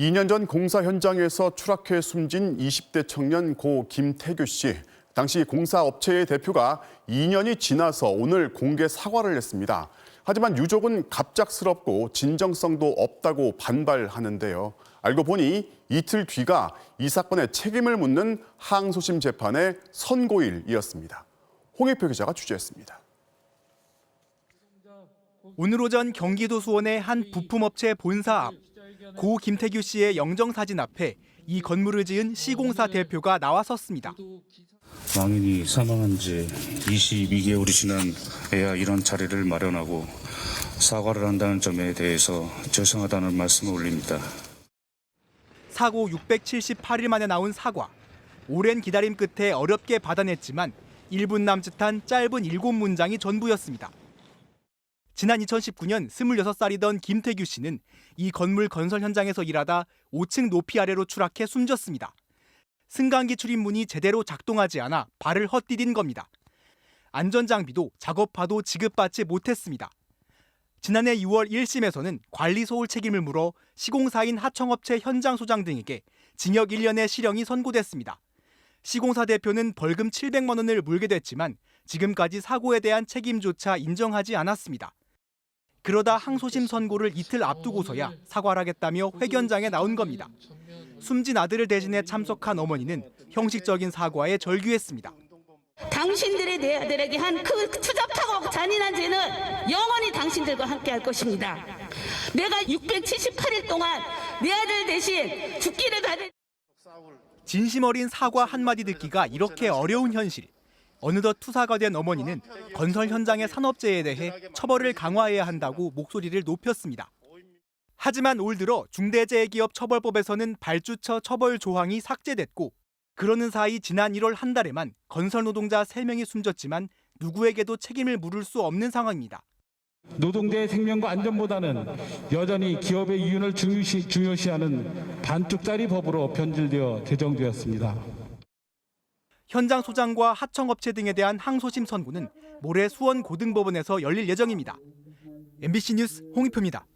2년 전 공사 현장에서 추락해 숨진 20대 청년 고 김태규 씨. 당시 공사업체의 대표가 2년이 지나서 오늘 공개 사과를 했습니다. 하지만 유족은 갑작스럽고 진정성도 없다고 반발하는데요. 알고 보니 이틀 뒤가 이 사건의 책임을 묻는 항소심 재판의 선고일이었습니다. 홍익표 기자가 취재했습니다. 오늘 오전 경기도 수원의 한 부품업체 본사 앞, 고 김태규 씨의 영정사진 앞에 이 건물을 지은 시공사 대표가 나와섰습니다. 왕인이 사망한 지 22개월이 지난해야 이런 자리를 마련하고 사과를 한다는 점에 대해서 죄송하다는 말씀을 올립니다. 사고 678일 만에 나온 사과. 오랜 기다림 끝에 어렵게 받아냈지만 1분 남짓한 짧은 7문장이 전부였습니다. 지난 2019년 26살이던 김태규 씨는 이 건물 건설 현장에서 일하다 5층 높이 아래로 추락해 숨졌습니다. 승강기 출입문이 제대로 작동하지 않아 발을 헛디딘 겁니다. 안전장비도 작업화도 지급받지 못했습니다. 지난해 6월 1심에서는 관리 소홀 책임을 물어 시공사인 하청업체 현장 소장 등에게 징역 1년의 실형이 선고됐습니다. 시공사 대표는 벌금 700만 원을 물게 됐지만 지금까지 사고에 대한 책임조차 인정하지 않았습니다. 그러다 항소심 선고를 이틀 앞두고서야 사과를 하겠다며 회견장에 나온 겁니다. 숨진 아들을 대신해 참석한 어머니는 형식적인 사과에 절규했습니다. 당신들이 내 아들에게 한 그 추잡하고 잔인한 죄는 영원히 당신들과 함께 할 것입니다. 내가 678일 동안 내 아들 대신 죽기를 받은 진심 어린 사과 한마디 듣기가 이렇게 어려운 현실. 어느덧 투사가 된 어머니는 건설 현장의 산업재해에 대해 처벌을 강화해야 한다고 목소리를 높였습니다. 하지만 올 들어 중대재해기업처벌법에서는 발주처 처벌 조항이 삭제됐고 그러는 사이 지난 1월 한 달에만 건설 노동자 3명이 숨졌지만 누구에게도 책임을 물을 수 없는 상황입니다. 노동자의 생명과 안전보다는 여전히 기업의 이윤을 중요시하는 반쪽짜리 법으로 변질되어 제정되었습니다. 현장 소장과 하청업체 등에 대한 항소심 선고는 모레 수원 고등법원에서 열릴 예정입니다. MBC 뉴스 홍익표입니다.